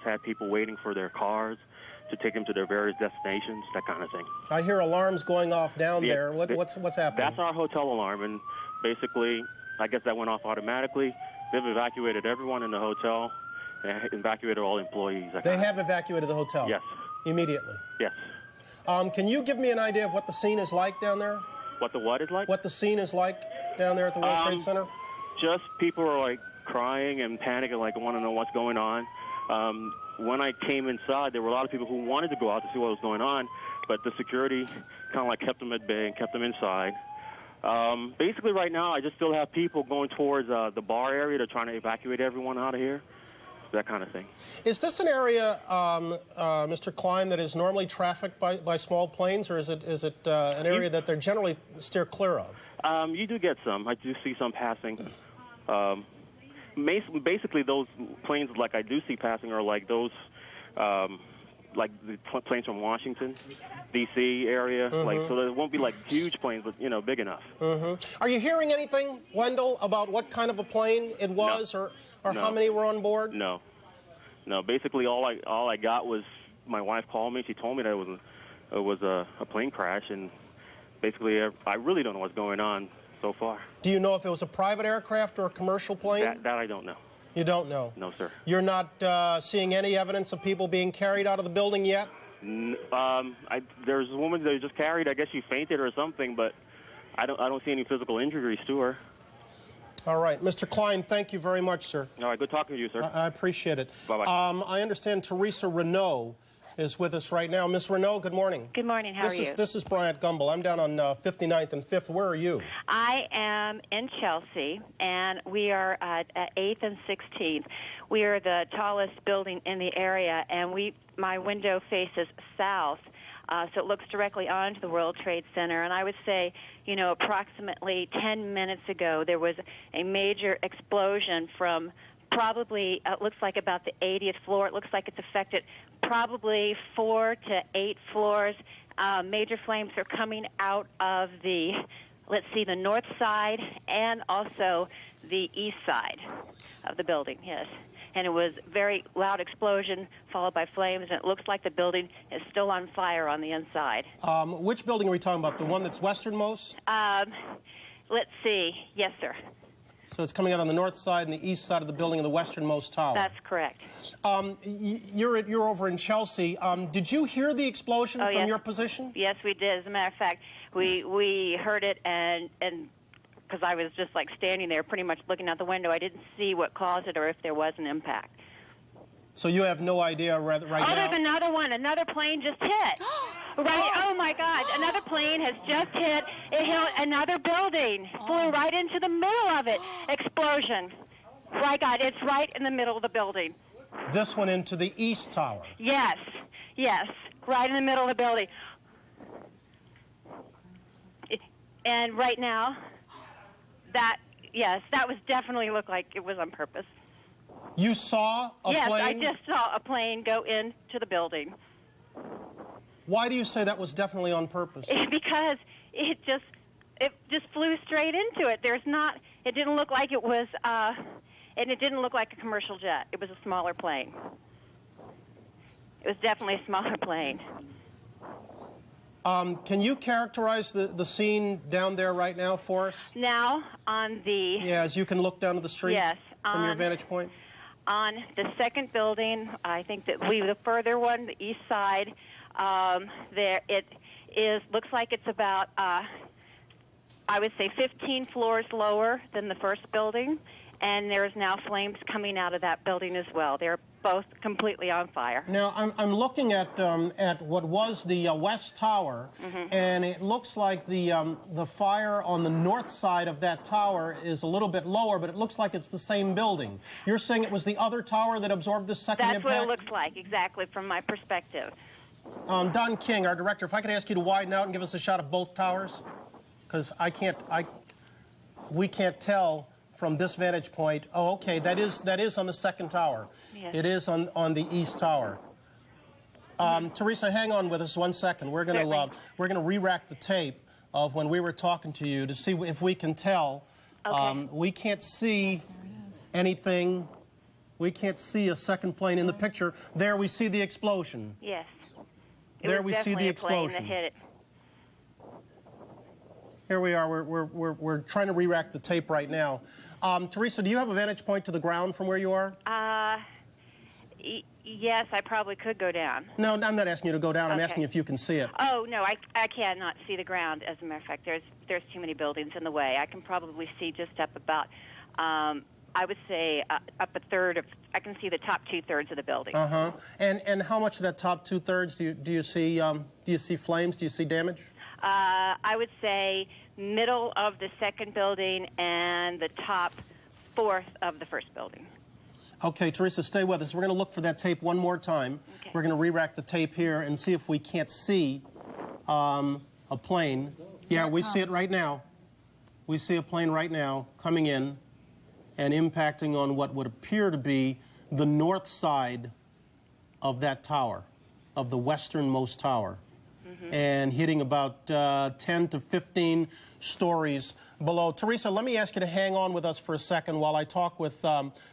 had people waiting for their cars to take them to their various destinations, that kind of thing. I hear alarms going off down Yeah, there. What's happening? That's our hotel alarm, and basically, I guess that went off automatically. They've evacuated everyone in the hotel. They evacuated all employees. They have evacuated the hotel? Yes. Immediately? Yes. Can you give me an idea of what the scene is like down there? What the what is like? What the scene is like down there at the World Trade Center? Just people are like crying and panicking, like want to know what's going on. When I came inside, there were a lot of people who wanted to go out to see what was going on, but the security kind of like kept them at bay and kept them inside. Basically, right now, I just still have people going towards the bar area. They're trying to evacuate everyone out of here, that kind of thing. Is this an area, Mr. Klein, that is normally trafficked by small planes, or is it an area that they generally steer clear of? You do get some. I do see some passing. Basically, those planes like I do see passing are like those, like the planes from Washington, D.C. area. Like, so there won't be like huge planes, but big enough. Are you hearing anything, Wendell, about what kind of a plane it was, No. or how many were on board? No. Basically, all I got was my wife called me. She told me that it was a plane crash, and basically, I really don't know what's going on so far. Do you know if it was a private aircraft or a commercial plane? That I don't know. You don't know? No, sir. You're not seeing any evidence of people being carried out of the building yet? There's a woman that was just carried. I guess she fainted or something, but I don't see any physical injuries to her. All right. Mr. Klein, thank you very much, sir. All right, good talking to you, sir. I appreciate it. Bye-bye. I understand Teresa Renault is with us right now. Miss Renault, good morning. Good morning. How are you? This is Bryant Gumbel. I'm down on 59th and 5th. Where are you? I am in Chelsea, and we are at 8th and 16th. We are the tallest building in the area, and my window faces south, so it looks directly onto the World Trade Center. And I would say, approximately 10 minutes ago, there was a major explosion from probably, it looks like about the 80th floor. It looks like it's affected probably 4 to 8 floors. Major flames are coming out of the north side and also the east side of the building, yes. And it was very loud explosion followed by flames, and it looks like the building is still on fire on the inside. Which building are we talking about? The one that's westernmost? Let's see. Yes, sir. So it's coming out on the north side and the east side of the building in the westernmost tower. That's correct. You're over in Chelsea. Did you hear the explosion from yes. your position? Yes, we did. As a matter of fact, we heard it, and because I was just like standing there pretty much looking out the window, I didn't see what caused it or if there was an impact. So you have no idea right now? There's another one. Another plane just hit. Right. Oh, my God. Another plane has just hit. It hit another building. Flew right into the middle of it. Explosion. My God, it's right in the middle of the building. This one into the east tower? Yes. Yes. Right in the middle of the building. And right now, that was definitely looked like it was on purpose. You saw a plane? Yes, I just saw a plane go into the building. Why do you say that was definitely on purpose? Because it just flew straight into it. It didn't look like it was, and it didn't look like a commercial jet. It was a smaller plane. It was definitely a smaller plane. Can you characterize the scene down there right now for us? Now, on the... Yeah, as you can look down to the street? Yes. From your vantage point? On the second building, I think that the further one, the east side, there it looks like it's about, I would say 15 floors lower than the first building, and there's now flames coming out of that building as well. They're both completely on fire. Now, I'm looking at what was the West Tower, and it looks like the fire on the north side of that tower is a little bit lower, but it looks like it's the same building. You're saying it was the other tower that absorbed the second impact? That's what it looks like, exactly, from my perspective. Don King, our director, if I could ask you to widen out and give us a shot of both towers, because we can't tell from this vantage point. Oh, okay, that is on the second tower. Yes. It is on the east tower. Teresa, hang on with us 1 second. We're gonna re-rack the tape of when we were talking to you to see if we can tell. Okay. We can't see anything. We can't see a second plane in the picture. There we see the explosion. Yes. There we see the explosion. Plane that hit it. Here we are. We're trying to re-rack the tape right now. Teresa, do you have a vantage point to the ground from where you are? Yes, I probably could go down. No, I'm not asking you to go down. I'm Okay. asking if you can see it. Oh, no, I cannot see the ground, as a matter of fact. There's too many buildings in the way. I can probably see just up about, I would say, up a third of, I can see the top two-thirds of the building. Uh-huh. And how much of that top two-thirds do you see flames? Do you see damage? I would say middle of the second building and the top fourth of the first building. Okay, Teresa, stay with us. We're going to look for that tape one more time. Okay. We're going to re-rack the tape here and see if we can't see a plane. Yeah, we see it right now. We see a plane right now coming in and impacting on what would appear to be the north side of that tower, of the westernmost tower, and hitting about 10 to 15 stories below. Teresa, let me ask you to hang on with us for a second while I talk with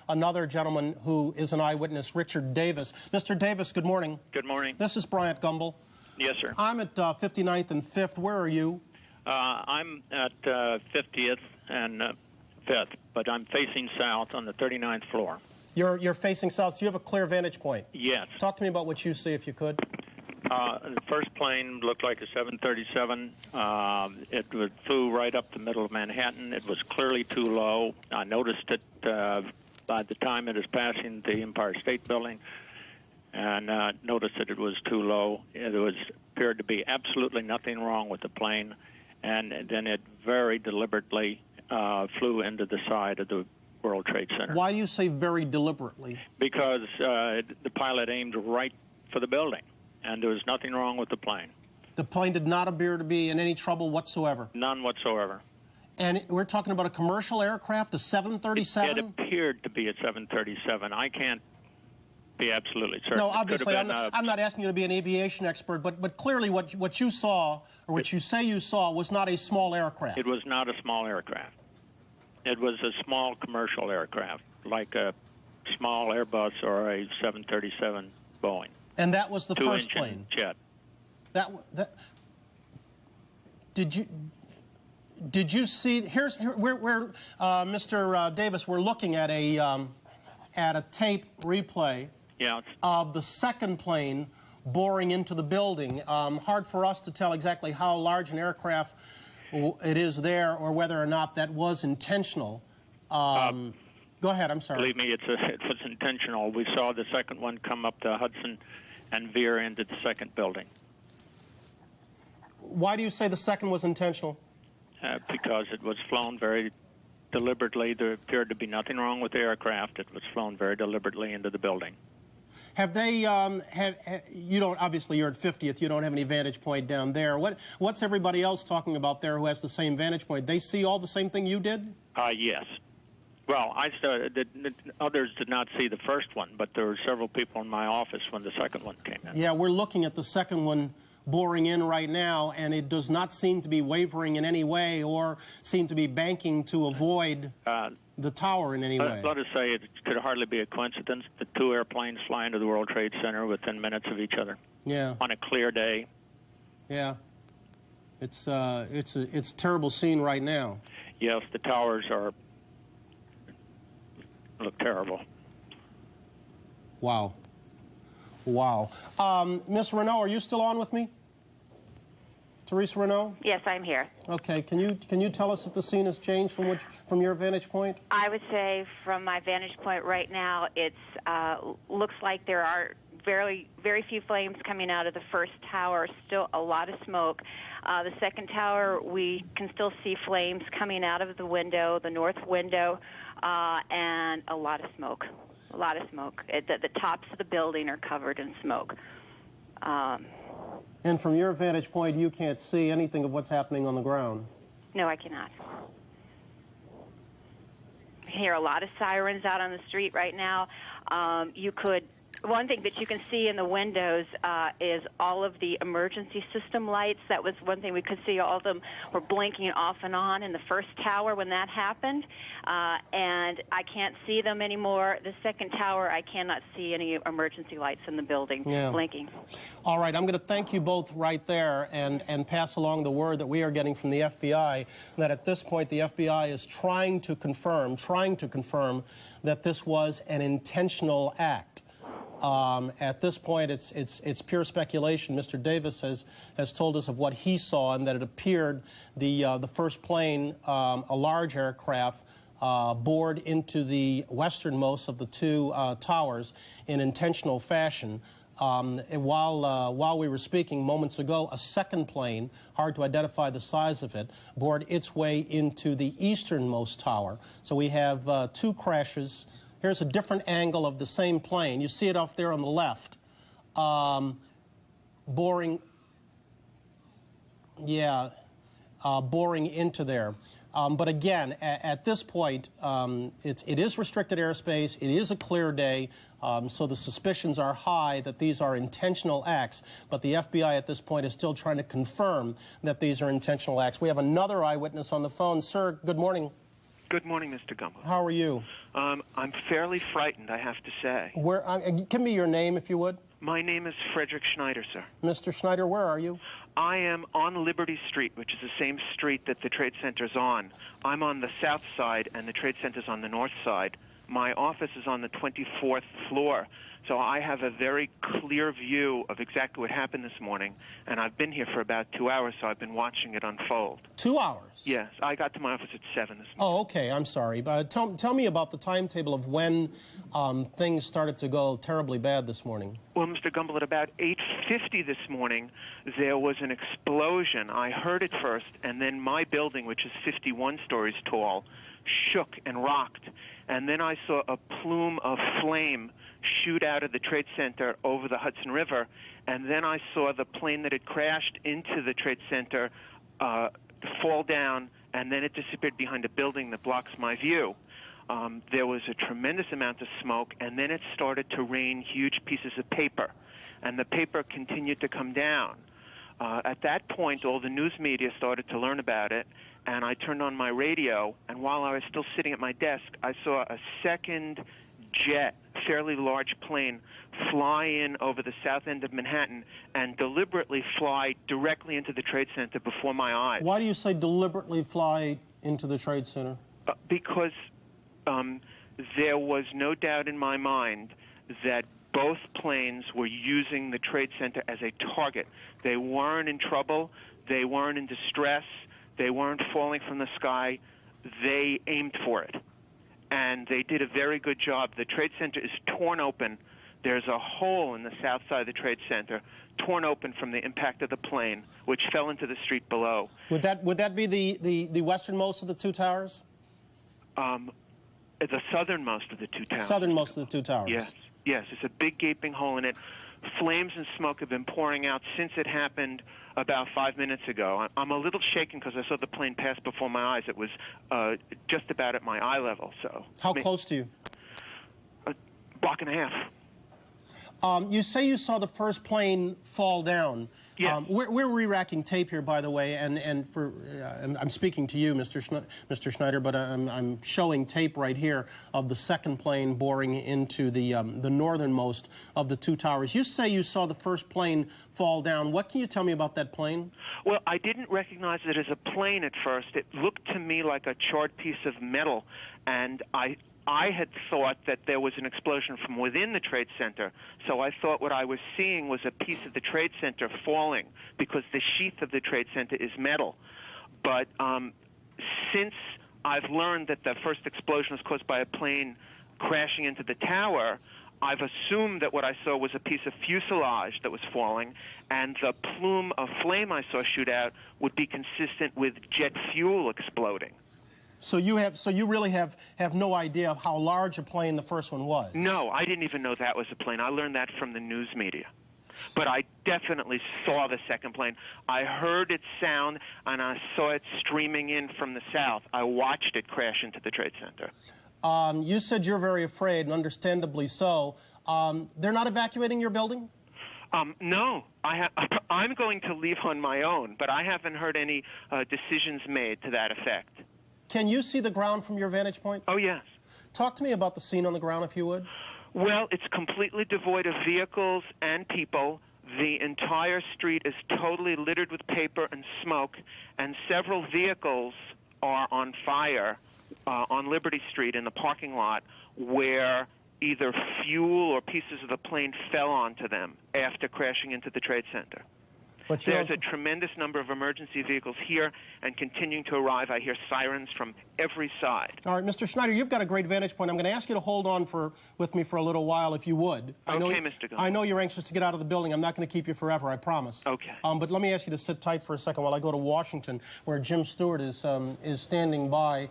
another gentleman who is an eyewitness, Richard Davis. Mr. Davis, good morning. Good morning. This is Bryant Gumbel. Yes, sir. I'm at 59th and 5th. Where are you? I'm at 50th and 5th, but I'm facing south on the 39th floor. You're facing south, so you have a clear vantage point. Yes. Talk to me about what you see, if you could. The first plane looked like a 737. It flew right up the middle of Manhattan. It was clearly too low. I noticed it by the time it was passing the Empire State Building, and noticed that it was too low. It appeared to be absolutely nothing wrong with the plane, and then it very deliberately flew into the side of the World Trade Center. Why do you say very deliberately? Because the pilot aimed right for the building, and there was nothing wrong with the plane. The plane did not appear to be in any trouble whatsoever? None whatsoever. And we're talking about a commercial aircraft, a 737? It appeared to be a 737. I can't be absolutely certain. No, obviously, I'm not asking you to be an aviation expert, but clearly what you saw, or what you say you saw, was not a small aircraft. It was not a small aircraft. It was a small commercial aircraft, like a small Airbus or a 737 Boeing. And that was the first plane? Jet. Did you see? We're Mr. Davis. We're looking at a tape replay of the second plane boring into the building. Hard for us to tell exactly how large an aircraft it is there, or whether or not that was intentional. Go ahead. I'm sorry. Believe me, it was intentional. We saw the second one come up the Hudson and veer into the second building. Why do you say the second was intentional? Because it was flown very deliberately. There appeared to be nothing wrong with the aircraft. It was flown very deliberately into the building. Have they? You don't. Obviously, you're at 50th. You don't have any vantage point down there. What's everybody else talking about there who has the same vantage point? They see all the same thing you did? Yes. Well, others did not see the first one, but there were several people in my office when the second one came in. Yeah, we're looking at the second one boring in right now, and it does not seem to be wavering in any way or seem to be banking to avoid the tower in any way. Let us say it could hardly be a coincidence that two airplanes fly into the World Trade Center within minutes of each other. Yeah. On a clear day. Yeah. It's a terrible scene right now. Yes, the towers look terrible. Wow. Wow. Miss Renault, are you still on with me? Teresa Renault? Yes, I'm here. Okay. Can you tell us if the scene has changed from your vantage point? I would say from my vantage point right now, it's looks like there are very few flames coming out of the first tower, still a lot of smoke. The second tower, we can still see flames coming out of the window, the north window, and a lot of smoke. A lot of smoke. The tops of the building are covered in smoke. And from your vantage point, you can't see anything of what's happening on the ground? No, I cannot. I hear a lot of sirens out on the street right now. You could one thing that you can see in the windows is all of the emergency system lights. That was one thing we could see. All of them were blinking off and on in the first tower when that happened, and I can't see them anymore. The second tower, I cannot see any emergency lights in the building blinking. All right, I'm going to thank you both right there and pass along the word that we are getting from the FBI, that at this point the FBI is trying to confirm that this was an intentional act. At this point, it's pure speculation. Mr. Davis has told us of what he saw, and that it appeared the first plane, a large aircraft, bored into the westernmost of the two towers in intentional fashion. While we were speaking moments ago, a second plane, hard to identify the size of it, bored its way into the easternmost tower. So we have two crashes. Here's a different angle of the same plane. You see it off there on the left, boring into there. But again, at this point, it is restricted airspace. It is a clear day, so the suspicions are high that these are intentional acts. But the FBI at this point is still trying to confirm that these are intentional acts. We have another eyewitness on the phone. Sir, good morning. Good morning, Mr. Gumbel. How are you? I'm fairly frightened, I have to say. Give me your name, if you would. My name is Frederick Schneider, sir. Mr. Schneider, where are you? I am on Liberty Street, which is the same street that the Trade Center's on. I'm on the south side, and the Trade Center's on the north side. My office is on the 24th floor, so I have a very clear view of exactly what happened this morning, and I've been here for about 2 hours, so I've been watching it unfold. 2 hours? Yes, I got to my office at 7 this morning. Oh, okay, I'm sorry. But tell me about the timetable of when things started to go terribly bad this morning. Well, Mr. Gumbel, at about 8:50 this morning, there was an explosion. I heard it first, and then my building, which is 51 stories tall, shook and rocked. And then I saw a plume of flame shoot out of the Trade Center over the Hudson River, and then I saw the plane that had crashed into the Trade Center fall down, and then it disappeared behind a building that blocks my view. There was a tremendous amount of smoke, and then it started to rain huge pieces of paper, and the paper continued to come down. At that point, all the news media started to learn about it, and I turned on my radio, and while I was still sitting at my desk, I saw a second jet, fairly large plane, fly in over the south end of Manhattan and deliberately fly directly into the Trade Center before my eyes. Why do you say deliberately fly into the Trade Center? Because there was no doubt in my mind that both planes were using the Trade Center as a target. They weren't in trouble. They weren't in distress. They weren't falling from the sky. They aimed for it. And they did a very good job. The Trade Center is torn open. There's a hole in the south side of the Trade Center, torn open from the impact of the plane, which fell into the street below. Would that be the westernmost of the two towers? The southernmost of the two towers. Southernmost of the two towers. Yes. Yes, it's a big gaping hole in it. Flames and smoke have been pouring out since it happened about 5 minutes ago. I'm a little shaken because I saw the plane pass before my eyes. It was just about at my eye level. So. How close to you? A block and a half. You say you saw the first plane fall down. Yeah. We're re-racking tape here, by the way, and I'm speaking to you, Mr. Schneider, but I'm showing tape right here of the second plane boring into the northernmost of the two towers. You say you saw the first plane fall down. What can you tell me about that plane? Well, I didn't recognize it as a plane at first. It looked to me like a charred piece of metal, and I had thought that there was an explosion from within the Trade Center, so I thought what I was seeing was a piece of the Trade Center falling because the sheath of the Trade Center is metal. But since I've learned that the first explosion was caused by a plane crashing into the tower, I've assumed that what I saw was a piece of fuselage that was falling, and the plume of flame I saw shoot out would be consistent with jet fuel exploding. So you really have no idea of how large a plane the first one was? No, I didn't even know that was a plane. I learned that from the news media. But I definitely saw the second plane. I heard it sound, and I saw it streaming in from the south. I watched it crash into the Trade Center. You said you're very afraid, and understandably so. They're not evacuating your building? No, I'm going to leave on my own, but I haven't heard any decisions made to that effect. Can you see the ground from your vantage point? Oh, yes. Talk to me about the scene on the ground, if you would. Well, it's completely devoid of vehicles and people. The entire street is totally littered with paper and smoke, and several vehicles are on fire on Liberty Street in the parking lot where either fuel or pieces of the plane fell onto them after crashing into the Trade Center. But there's a tremendous number of emergency vehicles here and continuing to arrive. I hear sirens from every side. All right, Mr. Schneider, you've got a great vantage point. I'm going to ask you to hold on with me for a little while, if you would. Okay, Mr. Gunn. I know you're anxious to get out of the building. I'm not going to keep you forever, I promise. Okay. But let me ask you to sit tight for a second while I go to Washington, where Jim Stewart is standing by.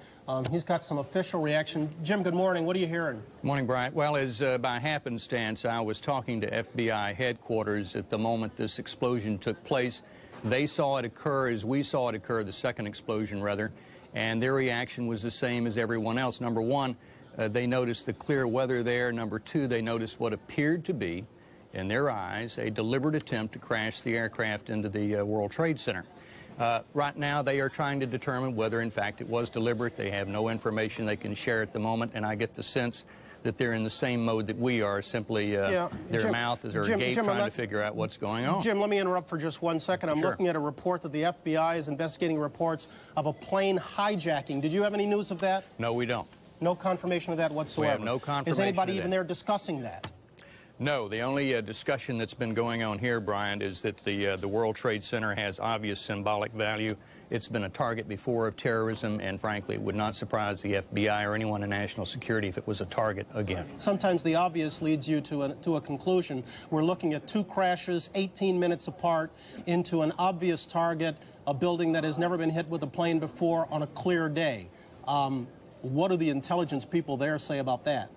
He's got some official reaction. Jim, good morning. What are you hearing? Good morning, Bryant. Well, as by happenstance, I was talking to FBI headquarters at the moment this explosion took place. They saw it occur as we saw it occur, the second explosion, rather, and their reaction was the same as everyone else. Number one, they noticed the clear weather there. Number two, they noticed what appeared to be, in their eyes, a deliberate attempt to crash the aircraft into the World Trade Center. Right now, they are trying to determine whether, in fact, it was deliberate. They have no information they can share at the moment, and I get the sense that they're in the same mode that we are, simply their mouth is agape trying to figure out what's going on. Jim, let me interrupt for just 1 second. I'm looking at a report that the FBI is investigating reports of a plane hijacking. Did you have any news of that? No, we don't. No confirmation of that whatsoever? We have no confirmation. Is anybody even there discussing that? No, the only discussion that's been going on here, Brian, is that the World Trade Center has obvious symbolic value. It's been a target before of terrorism, and frankly, it would not surprise the FBI or anyone in national security if it was a target again. Sometimes the obvious leads you to a conclusion. We're looking at two crashes, 18 minutes apart, into an obvious target, a building that has never been hit with a plane before on a clear day. What do the intelligence people there say about that?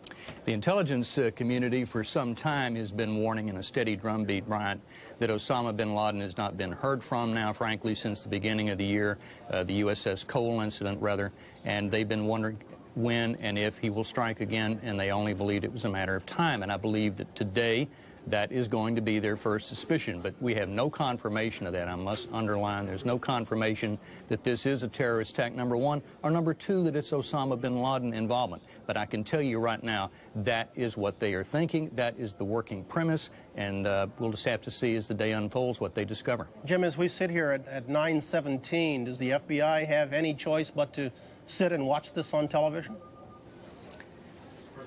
The intelligence community for some time has been warning in a steady drumbeat, Bryant, that Osama bin Laden has not been heard from now, frankly, since the beginning of the year, the USS Cole incident, rather, and they've been wondering when and if he will strike again, and they only believed it was a matter of time. And I believe that today that is going to be their first suspicion. But we have no confirmation of that. I must underline, there's no confirmation that this is a terrorist attack, number one, or number two, that it's Osama bin Laden involvement. But I can tell you right now, that is what they are thinking. That is the working premise, and we'll just have to see as the day unfolds what they discover. Jim, as we sit here at 9:17, does the FBI have any choice but to sit and watch this on television?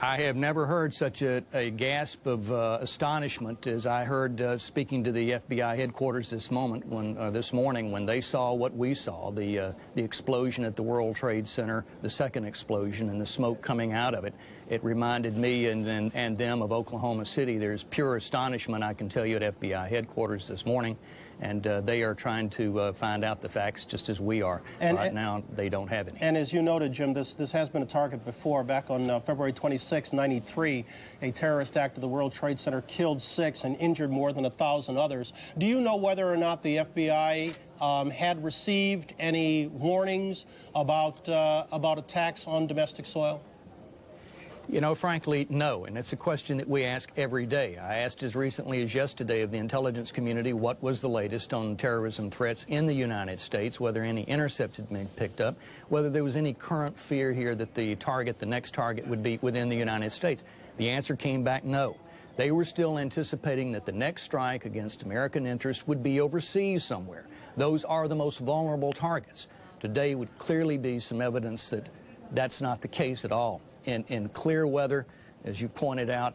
I have never heard such a gasp of astonishment as I heard speaking to the FBI headquarters this morning when they saw what we saw, the explosion at the World Trade Center, the second explosion, and the smoke coming out of it. It reminded me and them of Oklahoma City. There's pure astonishment, I can tell you, at FBI headquarters this morning, and they are trying to find out the facts just as we are. Right now, they don't have any. And as you noted, Jim, this has been a target before. Back on February 26, 93, a terrorist act at the World Trade Center killed 6 and injured more than 1,000 others. Do you know whether or not the FBI had received any warnings about attacks on domestic soil? You know, frankly, no, and it's a question that we ask every day. I asked as recently as yesterday of the intelligence community what was the latest on terrorism threats in the United States, whether any intercepts had been picked up, whether there was any current fear here that the next target would be within the United States. The answer came back no. They were still anticipating that the next strike against American interests would be overseas somewhere. Those are the most vulnerable targets. Today would clearly be some evidence that that's not the case at all. In clear weather, as you pointed out,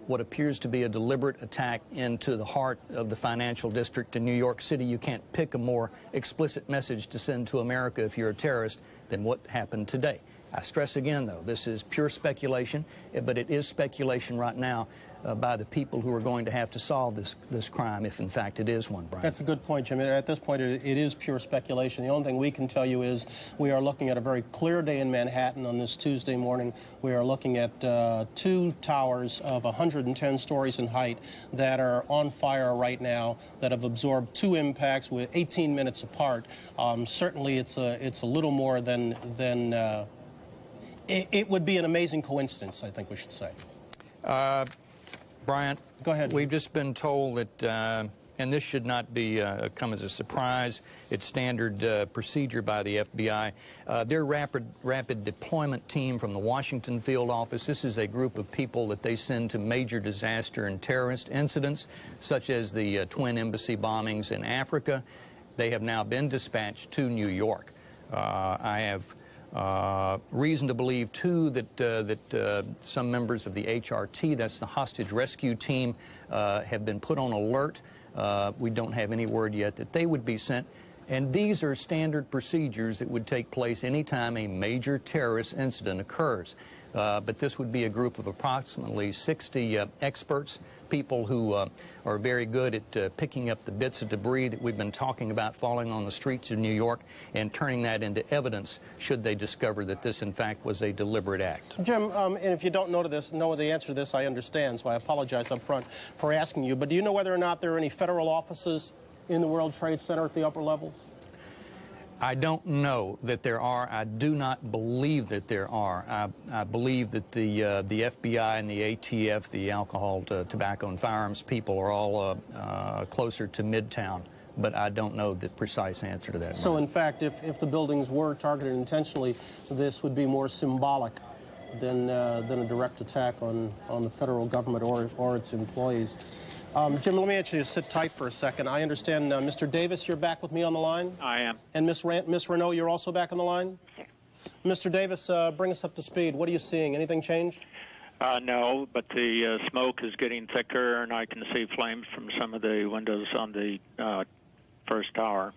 what appears to be a deliberate attack into the heart of the financial district in New York City. You can't pick a more explicit message to send to America if you're a terrorist than what happened today. I stress again, though, this is pure speculation, but it is speculation right now by the people who are going to have to solve this crime, if in fact it is one, Brian. That's a good point, Jim. At this point, it is pure speculation. The only thing we can tell you is we are looking at a very clear day in Manhattan on this Tuesday morning. We are looking at 2 towers of 110 stories in height that are on fire right now, that have absorbed 2 impacts with 18 minutes apart. Certainly, it's a little more than it would be an amazing coincidence, I think we should say. Bryant, go ahead. We've just been told that, and this should not be come as a surprise, it's standard procedure by the FBI. Their rapid deployment team from the Washington field office, this is a group of people that they send to major disaster and terrorist incidents, such as the twin embassy bombings in Africa. They have now been dispatched to New York. I have reason to believe, too, that some members of the HRT, that's the hostage rescue team, have been put on alert. We don't have any word yet that they would be sent. And these are standard procedures that would take place anytime a major terrorist incident occurs. But this would be a group of approximately 60 experts, people who are very good at picking up the bits of debris that we've been talking about falling on the streets of New York and turning that into evidence should they discover that this, in fact, was a deliberate act. Jim, and if you don't know the answer to this, I understand, so I apologize up front for asking you. But do you know whether or not there are any federal offices in the World Trade Center at the upper levels? I don't know that there are. I do not believe that there are. I believe that the FBI and the ATF, the alcohol, tobacco, and firearms people are all closer to Midtown, but I don't know the precise answer to that. So, in fact, if the buildings were targeted intentionally, this would be more symbolic than a direct attack on the federal government or its employees. Jim, let me ask you to sit tight for a second. I understand, Mr. Davis, you're back with me on the line? I am. And Miss Renault, you're also back on the line? Sure. Mr. Davis, bring us up to speed. What are you seeing? Anything changed? No, but the smoke is getting thicker, and I can see flames from some of the windows on the first tower.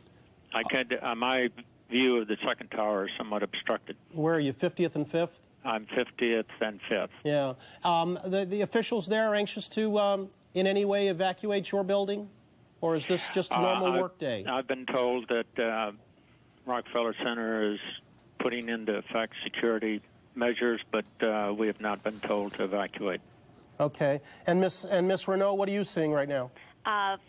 My view of the second tower is somewhat obstructed. Where are you, 50th and 5th? I'm 50th and 5th. Yeah. The officials there are anxious to in any way evacuate your building? Or is this just a normal work day? I've been told that Rockefeller Center is putting into effect security measures, but we have not been told to evacuate. Okay. And Miss Renault, what are you seeing right now?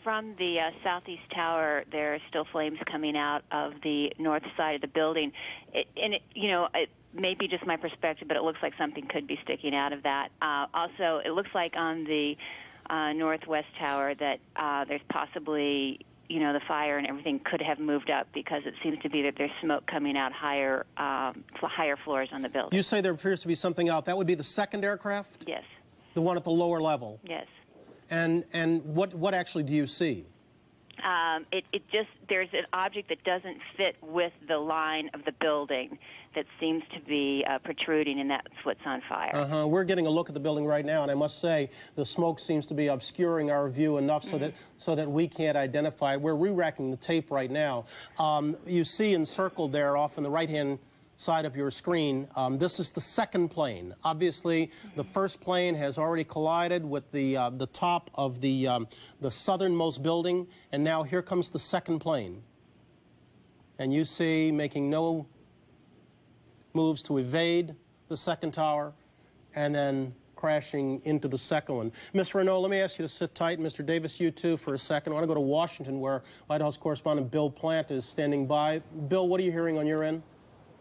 From the southeast tower, there are still flames coming out of the north side of the building. It may be just my perspective, but it looks like something could be sticking out of that. Also, it looks like on the northwest tower that there's possibly, the fire and everything could have moved up because it seems to be that there's smoke coming out higher floors on the building. You say there appears to be something out. That would be the second aircraft? Yes. The one at the lower level? Yes. And what actually do you see? There's an object that doesn't fit with the line of the building that seems to be protruding, and that's what's on fire. We're getting a look at the building right now, and I must say the smoke seems to be obscuring our view enough so that we can't identify it. We're re-racking the tape right now. You see encircled there off on the right-hand side of your screen, this is the second plane. Obviously, the first plane has already collided with the top of the southernmost building, and now here comes the second plane. And you see, making no moves to evade the second tower, and then crashing into the second one. Ms. Renault, let me ask you to sit tight. Mr. Davis, you too, for a second. I want to go to Washington, where White House correspondent Bill Plant is standing by. Bill, what are you hearing on your end?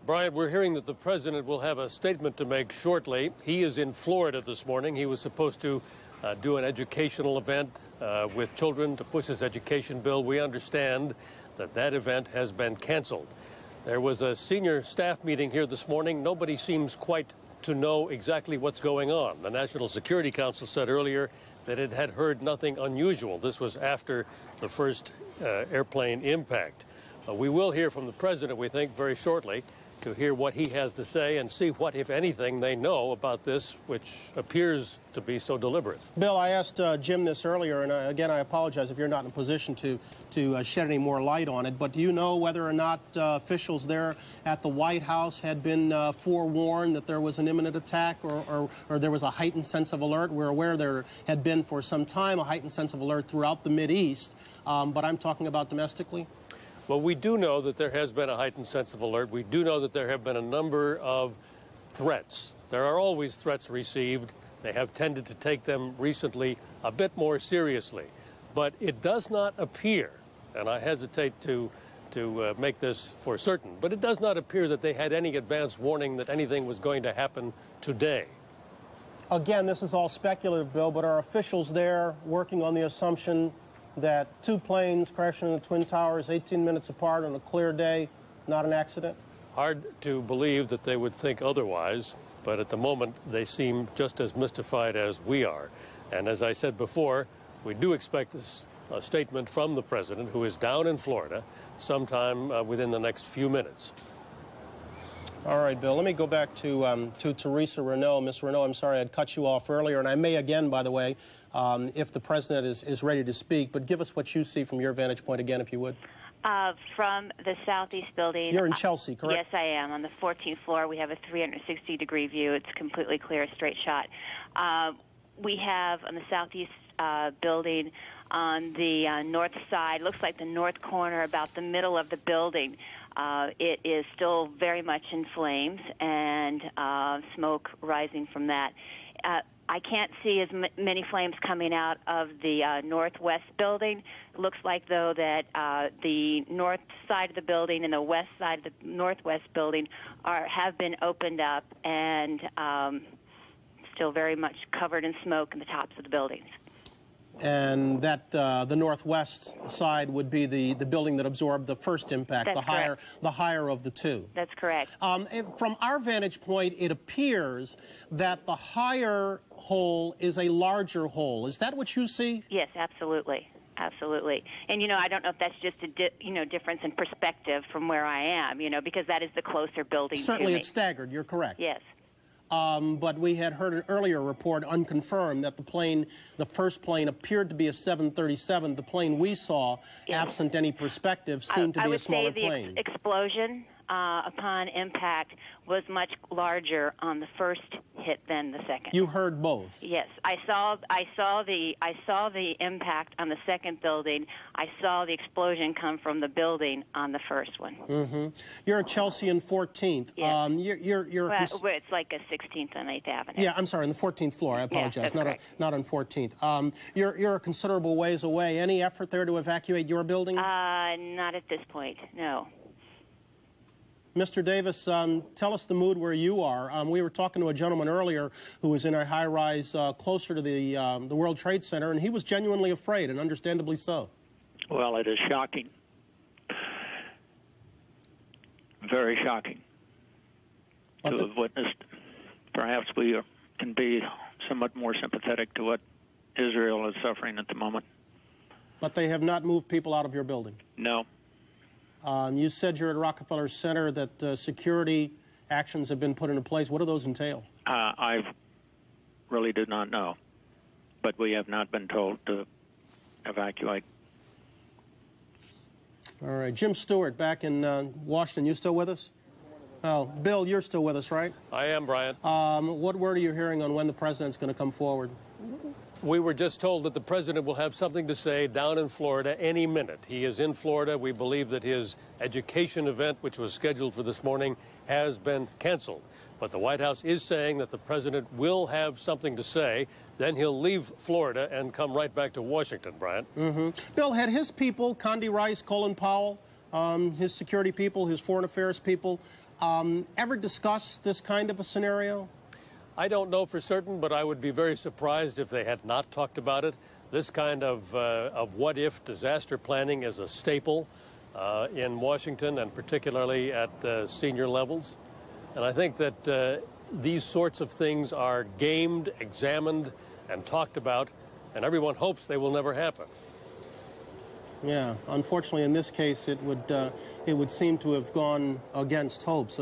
Brian, we're hearing that the president will have a statement to make shortly. He is in Florida this morning. He was supposed to do an educational event with children to push his education bill. We understand that that event has been canceled. There was a senior staff meeting here this morning. Nobody seems quite to know exactly what's going on. The National Security Council said earlier that it had heard nothing unusual. This was after the first airplane impact. We will hear from the president, we think, very shortly, to hear what he has to say and see what, if anything, they know about this, which appears to be so deliberate. Bill, I asked Jim this earlier, and again, I apologize if you're not in a position to shed any more light on it, but do you know whether or not officials there at the White House had been forewarned that there was an imminent attack or there was a heightened sense of alert? We're aware there had been for some time a heightened sense of alert throughout the Mideast, but I'm talking about domestically. Well, we do know that there has been a heightened sense of alert. We do know that there have been a number of threats. There are always threats received. They have tended to take them recently a bit more seriously. But it does not appear, and I hesitate to make this for certain, but it does not appear that they had any advance warning that anything was going to happen today. Again, this is all speculative, Bill, but are officials there working on the assumption that two planes crashing in the Twin Towers 18 minutes apart on a clear day, not an accident? Hard to believe that they would think otherwise, but at the moment they seem just as mystified as we are. And as I said before, we do expect a statement from the president, who is down in Florida, sometime within the next few minutes. All right, Bill, let me go back to Teresa Renault. Ms. Renault, I'm sorry I'd cut you off earlier, and I may again, by the way, if the president is ready to speak, but give us what you see from your vantage point again, if you would. From the southeast building. You're in Chelsea, correct? Yes, I am. On the 14th floor, we have a 360-degree view. It's completely clear, straight shot. We have on the southeast building on the north side, looks like the north corner, about the middle of the building. It is still very much in flames and smoke rising from that. I can't see as many flames coming out of the northwest building. It looks like, though, that the north side of the building and the west side of the northwest building have been opened up and still very much covered in smoke in the tops of the buildings. And that the northwest side would be the building that absorbed the first impact, That's the higher of the two. That's correct. From our vantage point, it appears that the higher hole is a larger hole. Is that what you see? Yes, absolutely. Absolutely. And, I don't know if that's just a difference in perspective from where I am, because that is the closer building Certainly to me. It's staggered. You're correct. Yes. But we had heard an earlier report, unconfirmed, that the first plane appeared to be a 737. The plane we saw, absent any perspective, seemed to be a smaller plane. I would say the explosion upon impact was much larger on the first hit than the second. You heard both? Yes, I saw the impact on the second building. I saw the explosion come from the building on the first one. Mm-hmm. You're at Chelsea and 14th. Yes. It's like a 16th and 8th Avenue. Yeah, I'm sorry, on the 14th floor. I apologize. Yeah, not on 14th. You're a considerable ways away. Any effort there to evacuate your building? Not at this point. No. Mr. Davis, tell us the mood where you are. We were talking to a gentleman earlier who was in a high-rise closer to the World Trade Center, and he was genuinely afraid, and understandably so. Well, it is shocking. Very shocking to have witnessed. Perhaps we can be somewhat more sympathetic to what Israel is suffering at the moment. But they have not moved people out of your building? No. You said you're at Rockefeller Center, that security actions have been put into place. What do those entail? I really do not know, but we have not been told to evacuate. All right. Jim Stewart, back in Washington, you still with us? Oh, Bill, you're still with us, right? I am, Brian. What word are you hearing on when the president's going to come forward? We were just told that the president will have something to say down in Florida any minute. He is in Florida. We believe that his education event, which was scheduled for this morning, has been canceled. But the White House is saying that the president will have something to say. Then he'll leave Florida and come right back to Washington, Brian. Mm-hmm. Bill, had his people, Condi Rice, Colin Powell, his security people, his foreign affairs people, ever discussed this kind of a scenario? I don't know for certain, but I would be very surprised if they had not talked about it. This kind of what-if disaster planning is a staple in Washington, and particularly at senior levels. And I think that these sorts of things are gamed, examined, and talked about, and everyone hopes they will never happen. Yeah, unfortunately, in this case, it would seem to have gone against hopes.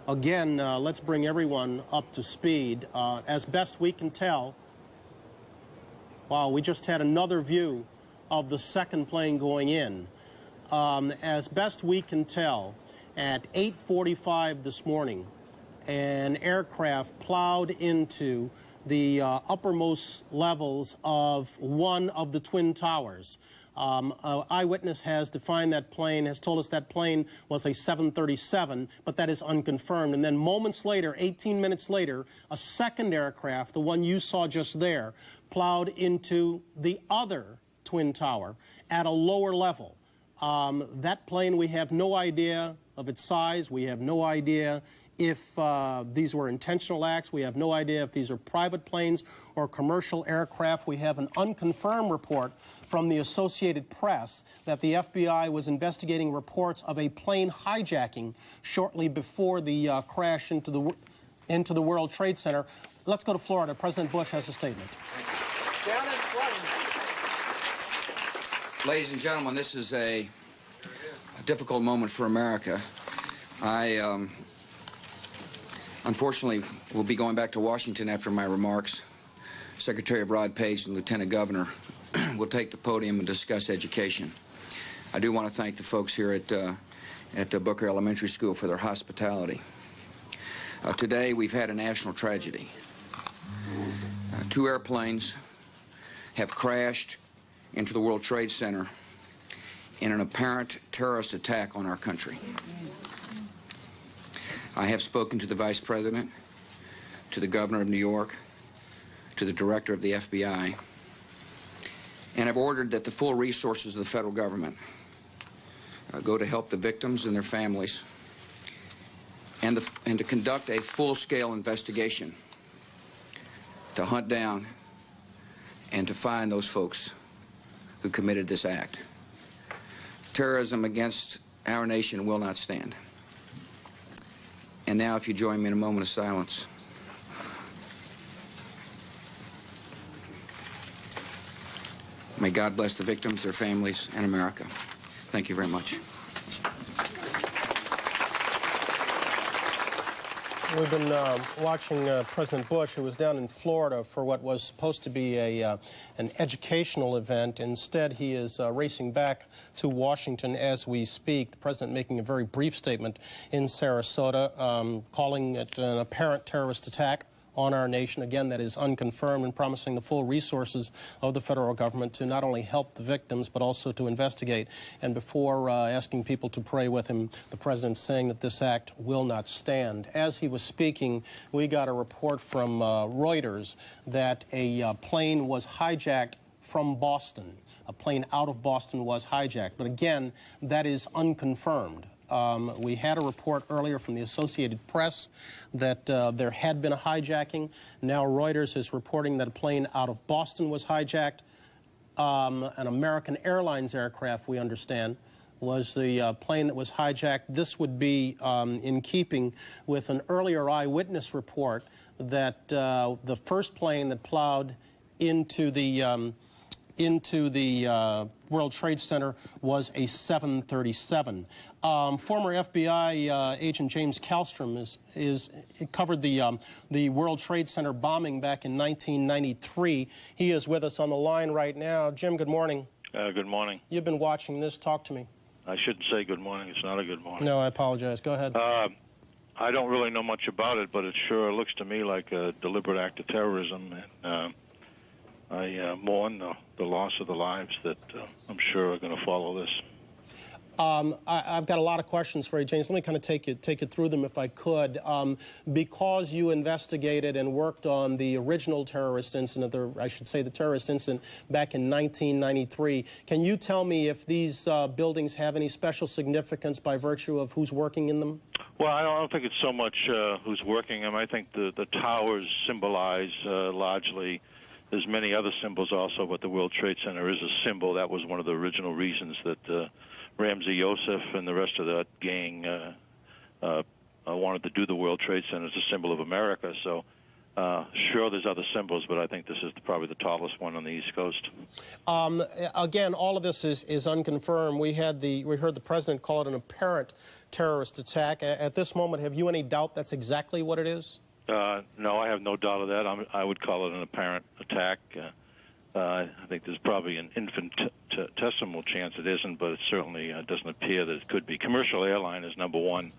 Again, let's bring everyone up to speed. As best we can tell, wow, we just had another view of the second plane going in. As best we can tell, at 8:45 this morning, an aircraft plowed into the uppermost levels of one of the Twin Towers. An eyewitness has defined that plane, has told us that plane was a 737, but that is unconfirmed. And then moments later, 18 minutes later, a second aircraft, the one you saw just there, plowed into the other Twin Tower at a lower level. That plane, we have no idea of its size. We have no idea if these were intentional acts. We have no idea if these are private planes or commercial aircraft. We have an unconfirmed report from the Associated Press that the FBI was investigating reports of a plane hijacking shortly before the crash into the World Trade Center. Let's go to Florida. President Bush has a statement. Ladies and gentlemen, this is a difficult moment for America. I unfortunately will be going back to Washington after my remarks. Secretary of Rod Page and Lieutenant Governor will take the podium and discuss education. I do want to thank the folks here at Booker Elementary School for their hospitality. Today we've had a national tragedy. 2 airplanes have crashed into the World Trade Center in an apparent terrorist attack on our country. I have spoken to the Vice President, to the Governor of New York, to the Director of the FBI, and have ordered that the full resources of the federal government go to help the victims and their families and to conduct a full-scale investigation to hunt down and to find those folks who committed this act. Terrorism against our nation will not stand. And now, if you join me in a moment of silence. May God bless the victims, their families, and America. Thank you very much. We've been watching President Bush, who was down in Florida for what was supposed to be an educational event. Instead, he is racing back to Washington as we speak. The president making a very brief statement in Sarasota, calling it an apparent terrorist attack on our nation. Again, that is unconfirmed, and promising the full resources of the federal government to not only help the victims but also to investigate. And before asking people to pray with him, the president saying that this act will not stand. As he was speaking, we got a report from Reuters that a plane was hijacked from Boston. A plane out of Boston was hijacked. But again, that is unconfirmed. We had a report earlier from the Associated Press that there had been a hijacking. Now Reuters is reporting that a plane out of Boston was hijacked. An American Airlines aircraft, we understand, was the plane that was hijacked. This would be in keeping with an earlier eyewitness report that the first plane that plowed into the World Trade Center was a 737. Former FBI agent James Kallstrom covered the World Trade Center bombing back in 1993. He is with us on the line right now. Jim, good morning. Good morning. You've been watching this. Talk to me. I shouldn't say good morning. It's not a good morning. No, I apologize. Go ahead. I don't really know much about it, but it sure looks to me like a deliberate act of terrorism. And I mourn the loss of the lives that I'm sure are going to follow this. I've got a lot of questions for you, James. Let me kind of take you through them if I could. Because you investigated and worked on the original terrorist incident, or I should say the terrorist incident back in 1993, can you tell me if these buildings have any special significance by virtue of who's working in them? Well, I don't think it's so much who's working them. I think the towers symbolize largely. There's many other symbols also, but the World Trade Center is a symbol. That was one of the original reasons that Ramsey Youssef and the rest of that gang wanted to do the World Trade Center as a symbol of America. So, sure, there's other symbols, but I think this is probably the tallest one on the East Coast. Again, all of this is unconfirmed. We heard the president call it an apparent terrorist attack. At this moment, have you any doubt that's exactly what it is? No, I have no doubt of that. I would call it an apparent attack. I think there's probably an infinitesimal chance it isn't, but it certainly doesn't appear that it could be. Commercial airline is number one,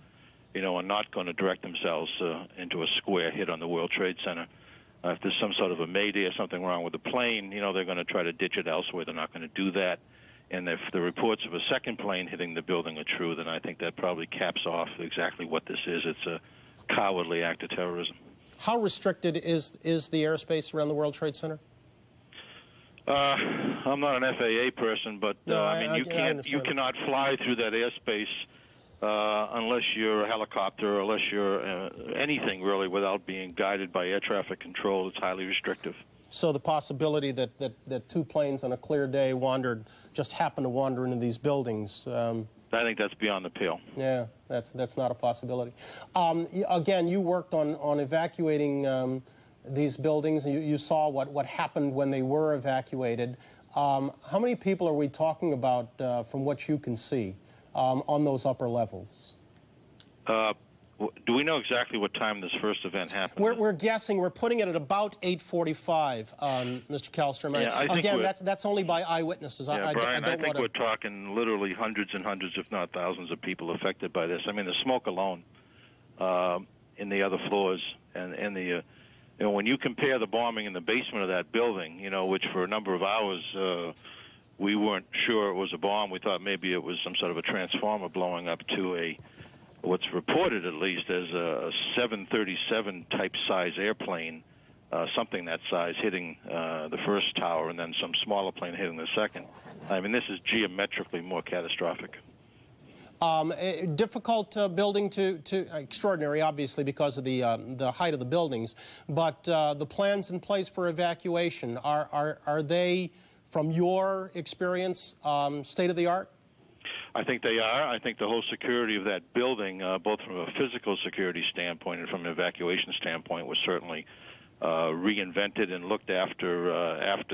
are not going to direct themselves into a square hit on the World Trade Center. If there's some sort of a mayday or something wrong with the plane, they're going to try to ditch it elsewhere. They're not going to do that. And if the reports of a second plane hitting the building are true, then I think that probably caps off exactly what this is. It's a cowardly act of terrorism. How restricted is the airspace around the World Trade Center? I'm not an FAA person, but no, you cannot fly through that airspace unless you're a helicopter, unless you're anything really without being guided by air traffic control. It's highly restrictive. So the possibility that two planes on a clear day just happened to wander into these buildings. I think that's beyond the pale. Yeah, that's not a possibility. Again, you worked on evacuating these buildings. You saw what happened when they were evacuated. How many people are we talking about from what you can see on those upper levels? Do we know exactly what time this first event happened? We're guessing. We're putting it at about 8:45, Mr. Kallstrom. Yeah, I think again, that's only by eyewitnesses. Yeah, Brian, I think we're talking literally hundreds and hundreds, if not thousands, of people affected by this. I mean, the smoke alone in the other floors and the when you compare the bombing in the basement of that building, which for a number of hours we weren't sure it was a bomb. We thought maybe it was some sort of a transformer blowing up, to what's reported at least as a 737 type size airplane, something that size, hitting the first tower, and then some smaller plane hitting the second. I mean, this is geometrically more catastrophic. Difficult building to extraordinary, obviously, because of the height of the buildings. But the plans in place for evacuation, are they, from your experience, state of the art? I think they are. I think the whole security of that building, both from a physical security standpoint and from an evacuation standpoint, was certainly reinvented and looked after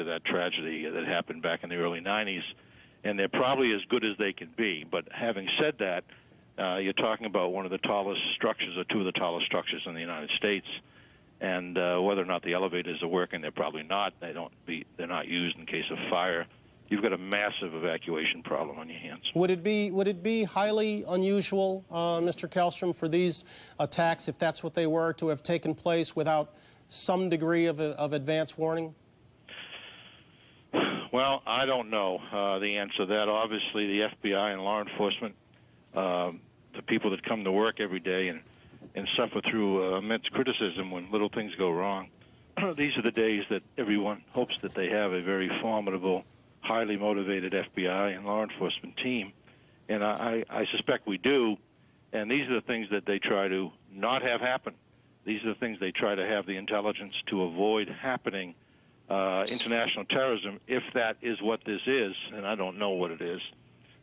that tragedy that happened back in the early 90s. And they're probably as good as they can be. But having said that, you're talking about one of the tallest structures, or two of the tallest structures in the United States. And whether or not the elevators are working, they're probably not. They're not used in case of fire. You've got a massive evacuation problem on your hands. Would it be highly unusual, Mr. Kallstrom, for these attacks, if that's what they were, to have taken place without some degree of advance warning? Well, I don't know the answer to that. Obviously, the FBI and law enforcement, the people that come to work every day and suffer through immense criticism when little things go wrong, these are the days that everyone hopes that they have a very formidable, highly motivated FBI and law enforcement team. And I suspect we do. And these are the things that they try to not have happen. These are the things they try to have the intelligence to avoid happening. International terrorism, if that is what this is, and I don't know what it is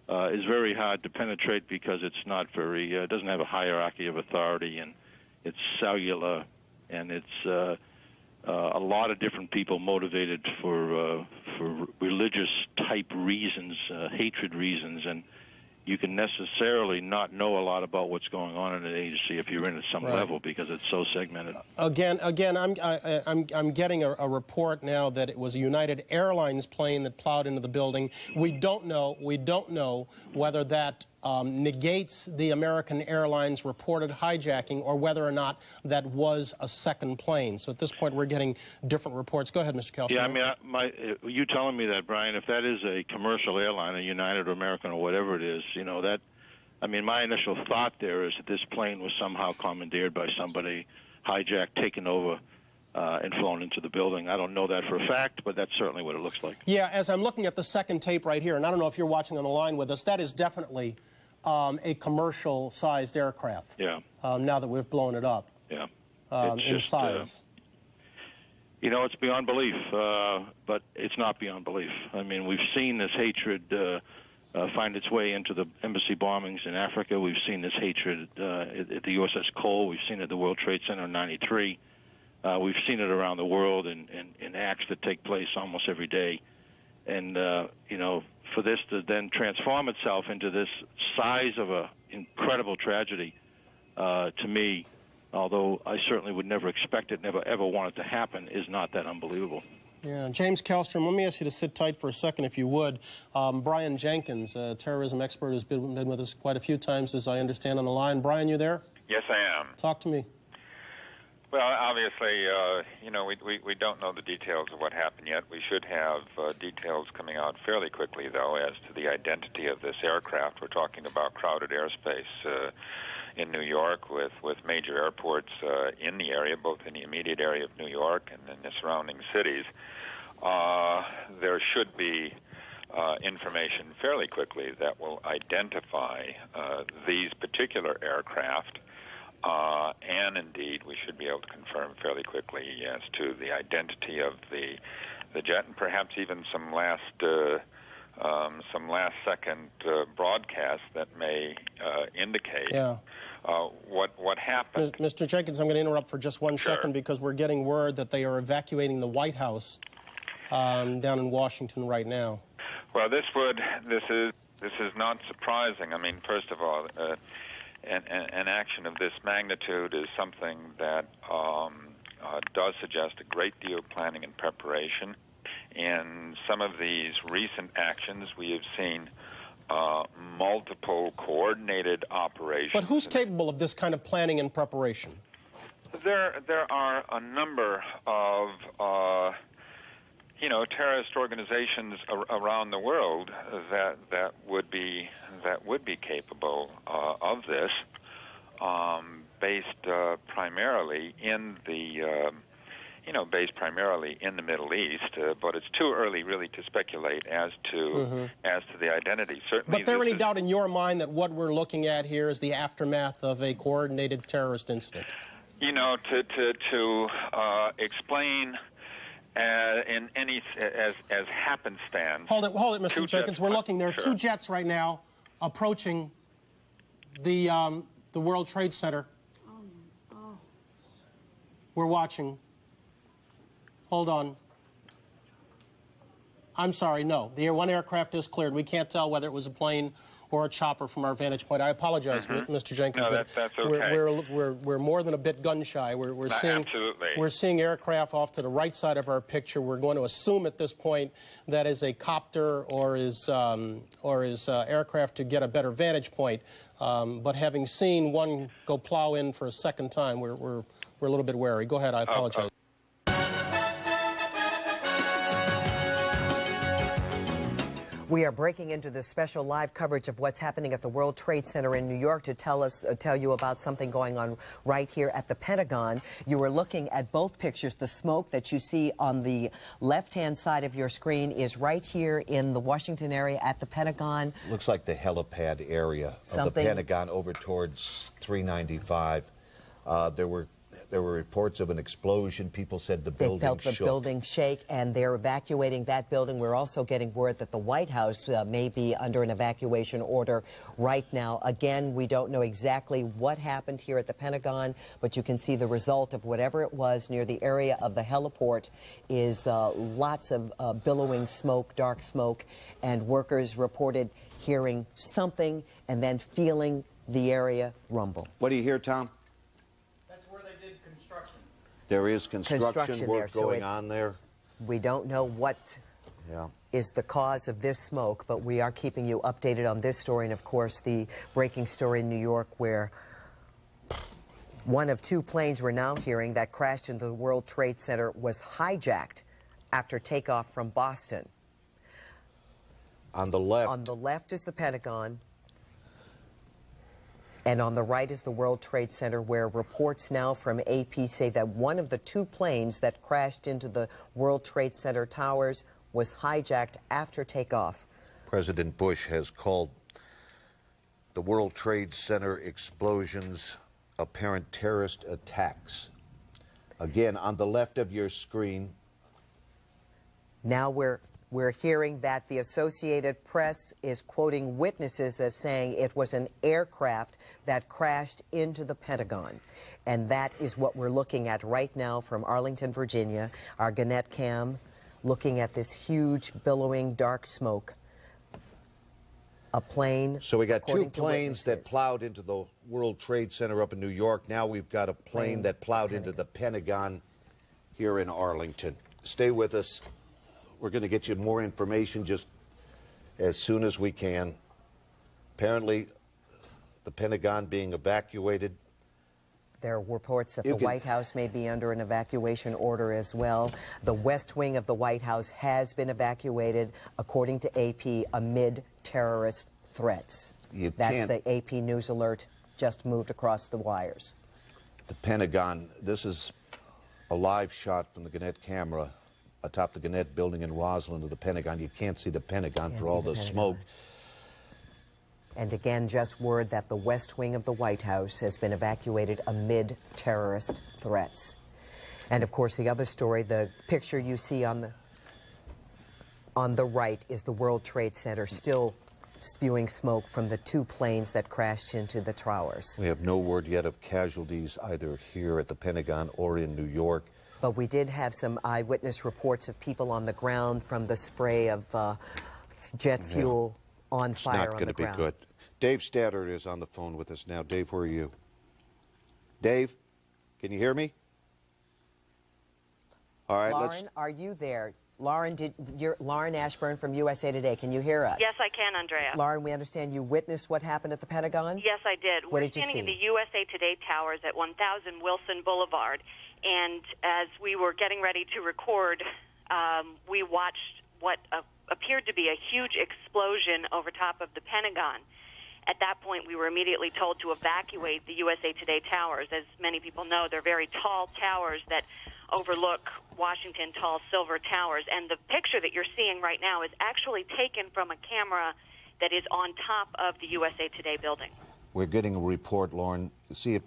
very hard to penetrate because it's not very, it doesn't have a hierarchy of authority, and it's cellular, and it's a lot of different people motivated for religious type reasons, hatred reasons, and you can necessarily not know a lot about what's going on in an agency if you're in at some level, because it's so segmented. Again, I'm getting a report now that it was a United Airlines plane that plowed into the building. We don't know whether that negates the American Airlines reported hijacking, or whether or not that was a second plane. So at this point, we're getting different reports. Go ahead, Mr. Kallstrom. Yeah, I mean, you telling me that, Brian, if that is a commercial airline, a United or American or whatever it is, I mean, my initial thought there is that this plane was somehow commandeered by somebody, hijacked, taken over, and flown into the building. I don't know that for a fact, but that's certainly what it looks like. Yeah, as I'm looking at the second tape right here, and I don't know if you're watching on the line with us, that is definitely a commercial-sized aircraft. Yeah. Now that we've blown it up. Yeah. In size. It's beyond belief, but it's not beyond belief. I mean, we've seen this hatred find its way into the embassy bombings in Africa. We've seen this hatred at the USS Cole. We've seen it at the World Trade Center in '93. We've seen it around the world in acts that take place almost every day. And, for this to then transform itself into this size of an incredible tragedy, to me, although I certainly would never expect it, never ever want it to happen, is not that unbelievable. Yeah, James Kallstrom, let me ask you to sit tight for a second, if you would. Brian Jenkins, a terrorism expert who's been with us quite a few times, as I understand, on the line. Brian, you there? Yes, I am. Talk to me. Well, obviously, we don't know the details of what happened yet. We should have details coming out fairly quickly, though, as to the identity of this aircraft. We're talking about crowded airspace in New York with major airports in the area, both in the immediate area of New York and in the surrounding cities. There should be information fairly quickly that will identify these particular aircraft. And indeed, we should be able to confirm fairly quickly as to the identity of the jet, and perhaps even some last second broadcast that may indicate what happened. Mr. Jenkins, I'm going to interrupt for just one Sure. second because we're getting word that they are evacuating the White House down in Washington right now. Well, this is not surprising. I mean, first of all, an action of this magnitude is something that does suggest a great deal of planning and preparation. In some of these recent actions, we have seen multiple coordinated operations. But who's capable of this kind of planning and preparation? There are a number of terrorist organizations around the world that would be capable of this, based primarily in the Middle East. But it's too early, really, to speculate as to the identity. Certainly, but there any doubt in your mind that what we're looking at here is the aftermath of a coordinated terrorist incident? To explain. In any as happenstance. Hold it, Mr. Jenkins. We're looking. There are two jets right now approaching the World Trade Center. We're watching. Hold on. I'm sorry. No, the one aircraft is cleared. We can't tell whether it was a plane or a chopper from our vantage point. I apologize, Mr. Jenkins. No, that's okay. We're more than a bit gun shy. We're seeing aircraft off to the right side of our picture. We're going to assume at this point that is a copter or is aircraft to get a better vantage point. But having seen one go plow in for a second time, we're a little bit wary. Go ahead. I apologize. We are breaking into this special live coverage of what's happening at the World Trade Center in New York to tell you about something going on right here at the Pentagon. You are looking at both pictures. The smoke that you see on the left-hand side of your screen is right here in the Washington area at the Pentagon. Looks like the helipad area of the Pentagon over towards 395. There were reports of an explosion. People said the building shook. They felt the building shake, and they're evacuating that building. We're also getting word that the White House may be under an evacuation order right now. Again, we don't know exactly what happened here at the Pentagon, but you can see the result of whatever it was near the area of the heliport is lots of billowing smoke, dark smoke, and workers reported hearing something and then feeling the area rumble. What do you hear, Tom? There is construction work going on there. We don't know what is the cause of this smoke, but we are keeping you updated on this story. And, of course, the breaking story in New York where one of two planes we're now hearing that crashed into the World Trade Center was hijacked after takeoff from Boston. On the left. On the left is the Pentagon. And on the right is the World Trade Center, where reports now from AP say that one of the two planes that crashed into the World Trade Center towers was hijacked after takeoff. President Bush has called the World Trade Center explosions apparent terrorist attacks. Again, on the left of your screen. Now we're hearing that the Associated Press is quoting witnesses as saying it was an aircraft that crashed into the Pentagon. And that is what we're looking at right now from Arlington, Virginia. Our Gannett cam looking at this huge billowing dark smoke. A plane. So we got two planes that plowed into the World Trade Center up in New York. Now we've got a plane that plowed into the Pentagon here in Arlington. Stay with us. We're going to get you more information just as soon as we can. Apparently, the Pentagon being evacuated. There are reports that the White House may be under an evacuation order as well. The West Wing of the White House has been evacuated, according to AP, amid terrorist threats. That's the AP News alert just moved across the wires. The Pentagon, this is a live shot from the Gannett camera. atop the Gannett building in Roslyn of the Pentagon. You can't see the Pentagon for all the smoke. And again, just word that the West Wing of the White House has been evacuated amid terrorist threats. And of course, the other story, the picture you see on the right is the World Trade Center, still spewing smoke from the two planes that crashed into the towers. We have no word yet of casualties either here at the Pentagon or in New York. But we did have some eyewitness reports of people on the ground from the spray of jet fuel on fire on the ground. It's not going to be good. Dave Statter is on the phone with us now. Dave, where are you? Dave, can you hear me? All right, Lauren, are you there? Lauren, Lauren Ashburn from USA Today. Can you hear us? Yes, I can, Andrea. Lauren, we understand you witnessed what happened at the Pentagon? Yes, I did. What did you see? We're standing in the USA Today towers at 1000 Wilson Boulevard, and as we were getting ready to record, we watched what appeared to be a huge explosion over top of the Pentagon. At that point, we were immediately told to evacuate the USA Today towers. As many people know, they're very tall towers that overlook Washington tall silver towers. And the picture that you're seeing right now is actually taken from a camera that is on top of the USA Today building. We're getting a report, Lauren. See if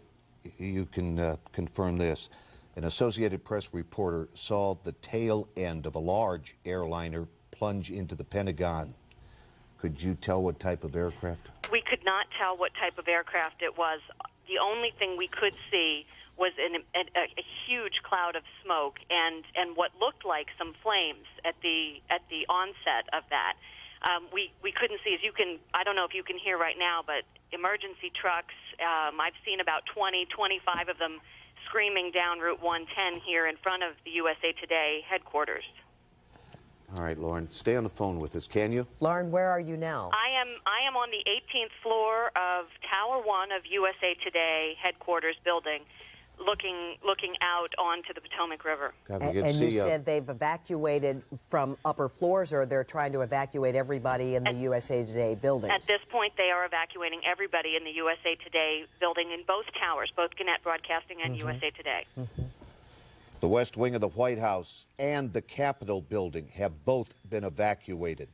you can confirm this. An Associated Press reporter saw the tail end of a large airliner plunge into the Pentagon. Could you tell what type of aircraft? We could not tell what type of aircraft it was. The only thing we could see was a huge cloud of smoke and what looked like some flames at the onset of that. We couldn't see, as you can, I don't know if you can hear right now, but emergency trucks, I've seen about 20, 25 of them screaming down Route 110 here in front of the USA Today headquarters. All right, Lauren, stay on the phone with us, can you? Lauren, where are you now? I am on the 18th floor of Tower 1 of USA Today headquarters building, looking out onto the Potomac River. And you said they've evacuated from upper floors, or they're trying to evacuate everybody in the USA Today buildings? At this point, they are evacuating everybody in the USA Today building in both towers, both Gannett Broadcasting and USA Today. The West Wing of the White House and the Capitol building have both been evacuated.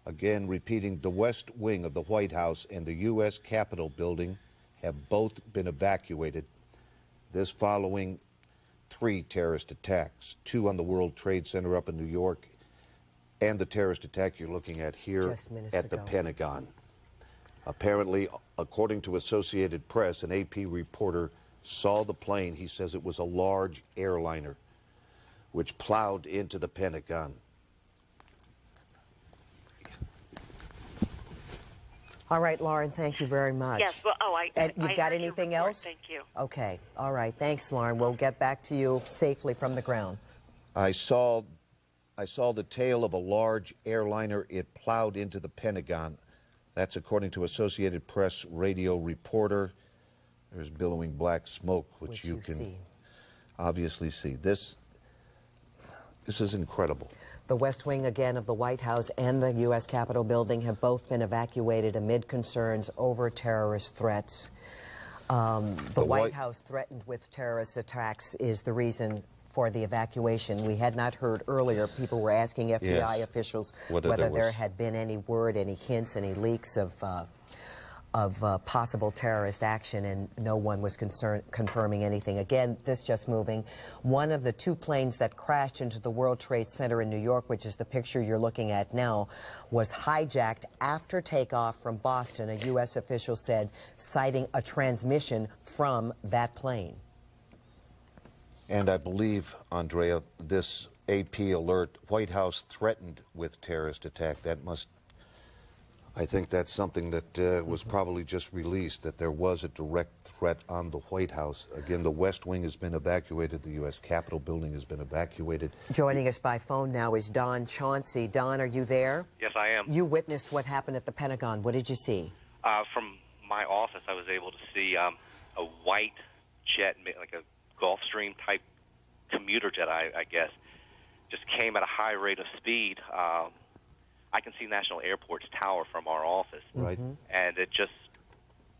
Again, repeating, the West Wing of the White House and the U.S. Capitol building have both been evacuated. This following 3 terrorist attacks, 2 on the World Trade Center up in New York, and the terrorist attack you're looking at here at the Pentagon. Apparently, according to Associated Press, an AP reporter saw the plane. He says it was a large airliner which plowed into the Pentagon. All right, Lauren, thank you very much. Yes, well, you've got anything else? Thank you. Okay, all right, thanks, Lauren. We'll get back to you safely from the ground. I saw the tail of a large airliner. It plowed into the Pentagon. That's according to Associated Press radio reporter. There's billowing black smoke, which you can obviously see. This is incredible. The West Wing, again, of the White House and the U.S. Capitol building have both been evacuated amid concerns over terrorist threats. The White House threatened with terrorist attacks is the reason for the evacuation. We had not heard earlier. People were asking FBI officials whether there had been any word, any hints, any leaks of possible terrorist action, and no one was confirming anything. Again, this just moving. One of the 2 planes that crashed into the World Trade Center in New York, which is the picture you're looking at now, was hijacked after takeoff from Boston, a U.S. official said, citing a transmission from that plane. And I believe, Andrea, this AP alert, White House threatened with terrorist attack, that must... I think that's something that was probably just released, that there was a direct threat on the White House. Again, the West Wing has been evacuated. The U.S. Capitol building has been evacuated. Joining us by phone now is Don Chauncey. Don, are you there? Yes, I am. You witnessed what happened at the Pentagon. What did you see? From my office, I was able to see a white jet, like a Gulfstream type commuter jet, I guess, just came at a high rate of speed. I can see National Airport's tower from our office. Right. And it just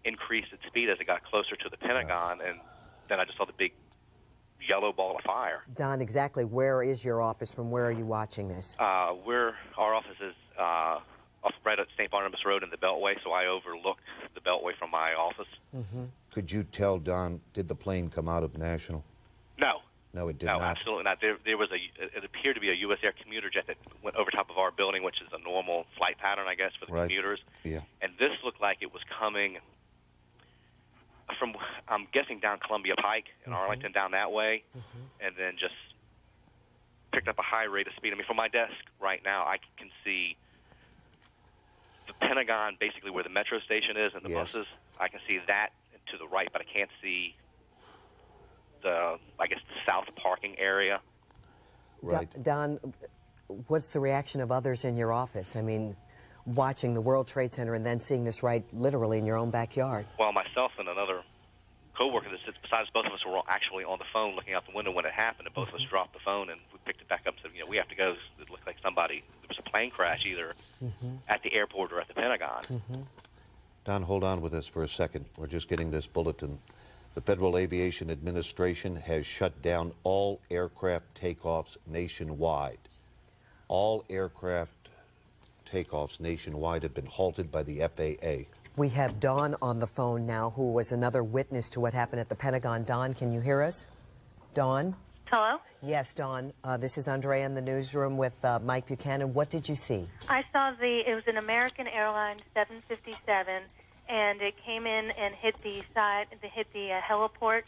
increased its speed as it got closer to the Pentagon, and then I just saw the big yellow ball of fire. Don, exactly where is your office? From where are you watching this? Our office is right at St. Barnabas Road in the Beltway, so I overlook the Beltway from my office. Mm-hmm. Could you tell, Don, did the plane come out of National? No. No, it did not. not. No, absolutely not. There was it appeared to be a U.S. Air commuter jet that went over top of our building, which is a normal flight pattern, I guess, for the commuters. Yeah. And this looked like it was coming from, I'm guessing, down Columbia Pike in Arlington, down that way, and then just picked up a high rate of speed. I mean, from my desk right now, I can see the Pentagon, basically where the metro station is and the buses. I can see that to the right, but I can't see the south parking area. Right. Don, what's the reaction of others in your office? I mean, watching the World Trade Center and then seeing this right literally in your own backyard. Well, myself and another co-worker that sits beside us, both of us were actually on the phone looking out the window when it happened, and both of us dropped the phone and we picked it back up and said, we have to go. It looked like there was a plane crash either at the airport or at the Pentagon. Don, hold on with us for a second. We're just getting this bulletin. The Federal Aviation Administration has shut down all aircraft takeoffs nationwide. All aircraft takeoffs nationwide have been halted by the FAA. We have Dawn on the phone now, who was another witness to what happened at the Pentagon. Dawn, can you hear us? Dawn? Hello? Yes, Dawn. This is Andrea in the newsroom with Mike Buchanan. What did you see? I saw it was an American Airlines 757, and it came in and hit the heliport,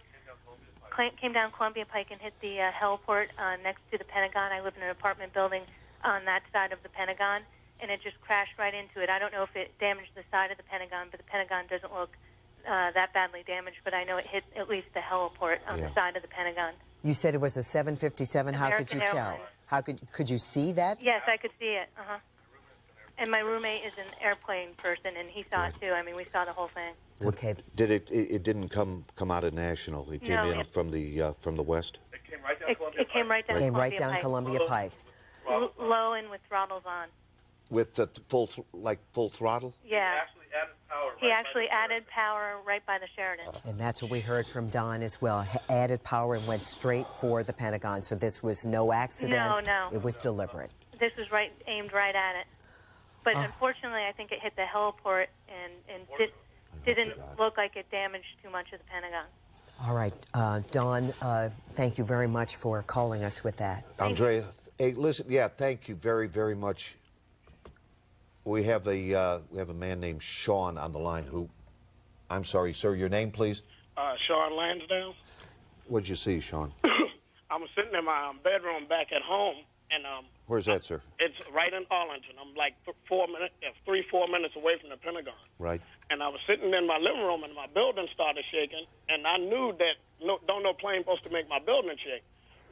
came down Columbia Pike and hit the heliport next to the Pentagon. I live in an apartment building on that side of the Pentagon, and it just crashed right into it. I don't know if it damaged the side of the Pentagon, but the Pentagon doesn't look that badly damaged, but I know it hit at least the heliport on the side of the Pentagon. You said it was a 757. How could you tell? Airlines. How could you see that? Yes, I could see it. And my roommate is an airplane person, and he saw it too. I mean, we saw the whole thing. Okay. Did it didn't come out of National? It came in from the west. It came right down Columbia Pike. It came right down Columbia Pike. Low and with throttles on. With the full throttle? Yeah. He actually added power right by the Sheridan. And that's what we heard from Don as well. Added power and went straight for the Pentagon. So this was no accident. No. It was deliberate. This was aimed right at it. But unfortunately, I think it hit the heliport and didn't look like it damaged too much of the Pentagon. All right, Dawn, thank you very much for calling us with that. Andrea, hey, listen, thank you very, very much. We have a man named Sean on the line who, I'm sorry, sir, your name, please? Sean Lansdale. What'd you see, Sean? I was sitting in my bedroom back at home, and where's that, sir? It's right in Arlington. I'm like 4 minutes away from the Pentagon. Right. And I was sitting in my living room, and my building started shaking, and I knew that no plane supposed to make my building shake.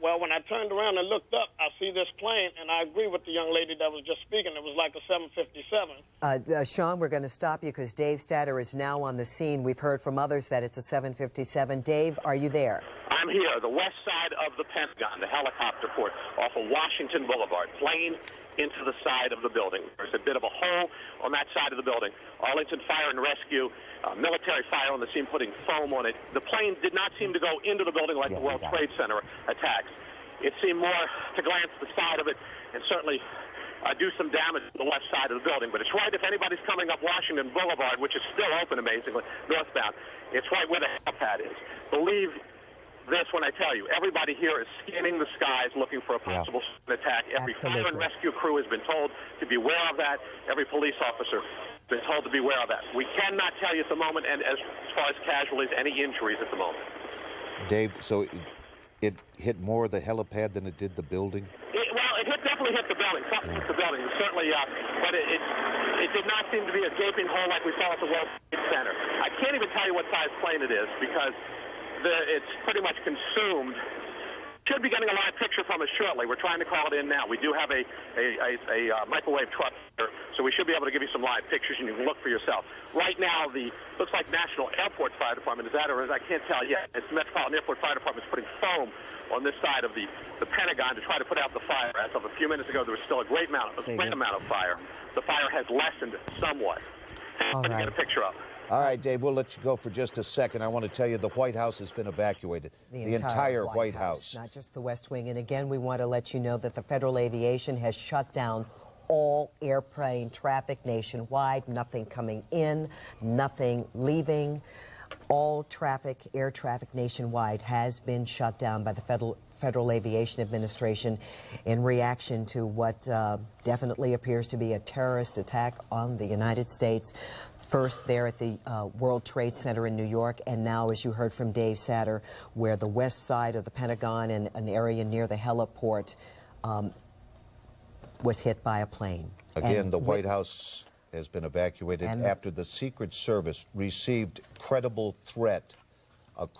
Well, when I turned around and looked up, I see this plane, and I agree with the young lady that was just speaking. It was like a 757. Sean, we're going to stop you because Dave Statter is now on the scene. We've heard from others that it's a 757. Dave, are you there? I'm here, the west side of the Pentagon, the helicopter port off of Washington Boulevard. Plane into the side of the building. There's a bit of a hole on that side of the building. Arlington Fire and Rescue, military fire on the scene, putting foam on it. The plane did not seem to go into the building like the World Trade Center attacks. It seemed more to glance the side of it and certainly do some damage to the left side of the building. But it's right if anybody's coming up Washington Boulevard, which is still open amazingly, northbound, it's right where the helipad is. Believe this when I tell you, everybody here is scanning the skies looking for a possible attack. Every fire and rescue crew has been told to be aware of that. Every police officer has been told to be aware of that. We cannot tell you at the moment, and as far as casualties, any injuries at the moment. Dave, so it hit more the helipad than it did the building? It definitely hit the building. Something hit the building, certainly, but it did not seem to be a gaping hole like we saw at the World Trade Center. I can't even tell you what size plane it is because it's pretty much consumed. Should be getting a live picture from us shortly. We're trying to call it in now. We do have a microwave truck here, so we should be able to give you some live pictures, and you can look for yourself. Right now, looks like National Airport Fire Department is that, or I can't tell yet. It's the Metropolitan Airport Fire Department is putting foam on this side of the Pentagon to try to put out the fire. As of a few minutes ago, there was still a great amount of fire. The fire has lessened somewhat. All right. Get a picture of. All right, Dave, we'll let you go for just a second. I want to tell you the White House has been evacuated. The entire White House. Not just the West Wing. And again, we want to let you know that the Federal Aviation has shut down all airplane traffic nationwide. Nothing coming in, nothing leaving. All traffic, air traffic nationwide has been shut down by the Federal Aviation Administration in reaction to what definitely appears to be a terrorist attack on the United States. First there at the World Trade Center in New York, and now, as you heard from Dave Satter, where the west side of the Pentagon and an area near the heliport was hit by a plane. Again, the White House has been evacuated after the Secret Service received a credible threat of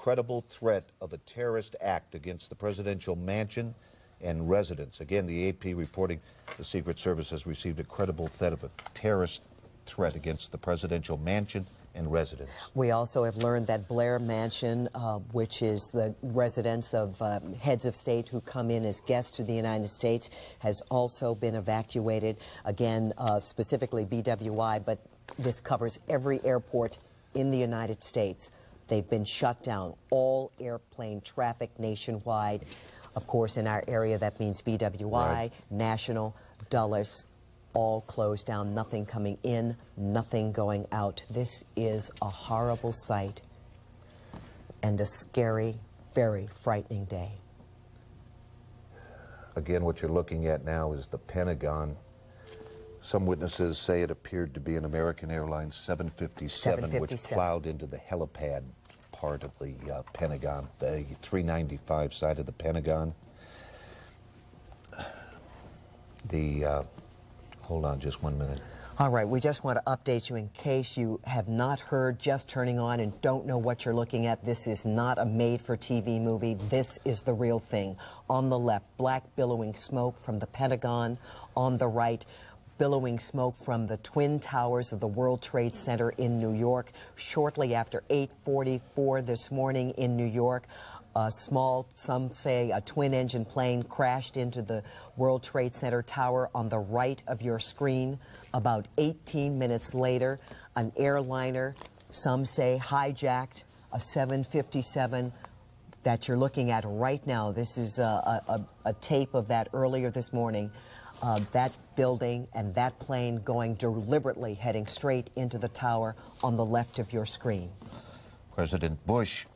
a terrorist act against the presidential mansion and residence. Again, the AP reporting the Secret Service has received a credible threat of a terrorist threat against the presidential mansion and residence. We also have learned that Blair Mansion, which is the residence of heads of state who come in as guests to the United States, has also been evacuated. Again, specifically BWI, but this covers every airport in the United States. They've been shut down. All airplane traffic nationwide. Of course, in our area, that means BWI, right. National, Dulles, all closed down, nothing coming in, nothing going out. This is a horrible sight and a scary, very frightening day. Again, what you're looking at now is the Pentagon. Some witnesses say it appeared to be an American Airlines 757, which plowed into the helipad part of the Pentagon, the 395 side of the Pentagon. Hold on just 1 minute. All right, we just want to update you in case you have not heard, just turning on and don't know what you're looking at. This is not a made-for-TV movie. This is the real thing. On the left, black billowing smoke from the Pentagon. On the right, billowing smoke from the Twin Towers of the World Trade Center in New York. Shortly after 8:44 this morning in New York, a small, some say a twin-engine plane crashed into the World Trade Center tower on the right of your screen. About 18 minutes later, an airliner, some say hijacked a 757 that you're looking at right now. This is a tape of that earlier this morning. That building and that plane going deliberately heading straight into the tower on the left of your screen. President Bush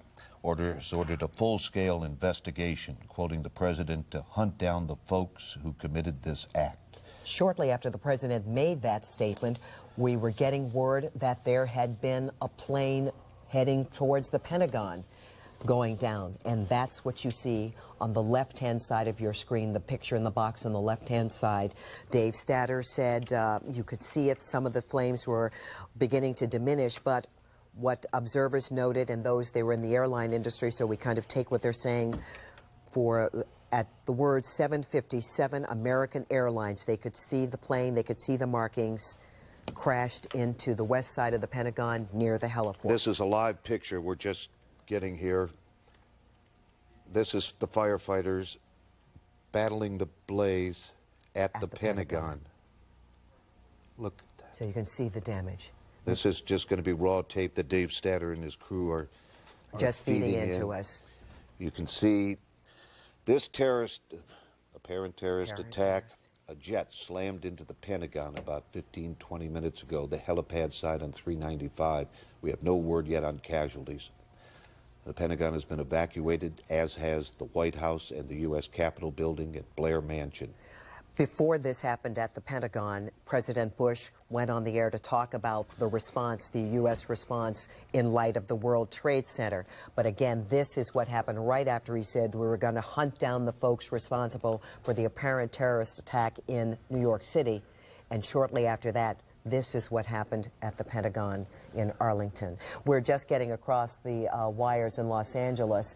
ordered a full-scale investigation, quoting the president, to hunt down the folks who committed this act. Shortly after the president made that statement, we were getting word that there had been a plane heading towards the Pentagon going down, and that's what you see on the left-hand side of your screen, the picture in the box on the left-hand side. Dave Statter said you could see it. Some of the flames were beginning to diminish, but what observers noted, and those, they were in the airline industry, so we kind of take what they're saying at the word 757 American Airlines. They could see the plane, they could see the markings, crashed into the west side of the Pentagon near the heliport. This is a live picture we're just getting here. This is the firefighters battling the blaze at the Pentagon. Look. So you can see the damage. This is just going to be raw tape that Dave Statter and his crew are just feeding into us. You can see this apparent terrorist attack. A jet slammed into the Pentagon about 15-20 minutes ago, the helipad side on 395. We have no word yet on casualties. The Pentagon has been evacuated, as has the White House and the U.S. Capitol building at Blair Mansion. Before this happened at the Pentagon, President Bush went on the air to talk about the response, the U.S. response, in light of the World Trade Center. But again, this is what happened right after he said we were going to hunt down the folks responsible for the apparent terrorist attack in New York City. And shortly after that, this is what happened at the Pentagon in Arlington. We're just getting across the wires in Los Angeles.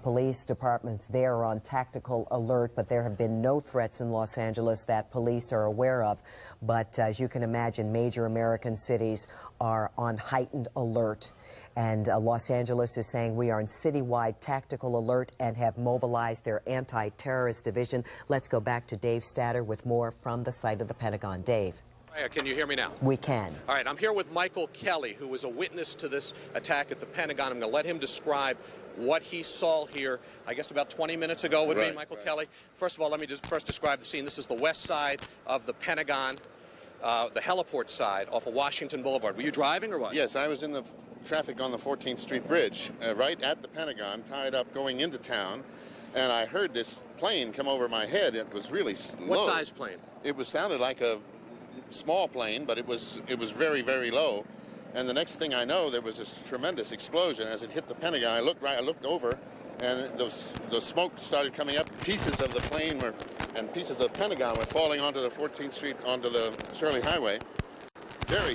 Police departments there are on tactical alert, but there have been no threats in Los Angeles that police are aware of. But as you can imagine, major American cities are on heightened alert. And Los Angeles is saying we are in citywide tactical alert and have mobilized their anti-terrorist division. Let's go back to Dave Statter with more from the site of the Pentagon. Dave. Can you hear me now? We can. All right, I'm here with Michael Kelly, who was a witness to this attack at the Pentagon. I'm going to let him describe what he saw here, I guess about 20 minutes ago with me, Michael Kelly. First of all, let me just first describe the scene. This is the west side of the Pentagon, the heliport side off of Washington Boulevard. Were you driving or what? Yes, I was in the traffic on the 14th Street Bridge, right at the Pentagon, tied up going into town, and I heard this plane come over my head. It was really low. What size plane? It sounded like a small plane, but it was very, very low. And the next thing I know, there was this tremendous explosion as it hit the Pentagon. I looked over, and the smoke started coming up. Pieces of the plane and pieces of the Pentagon were falling onto the 14th Street, onto the Shirley Highway. Very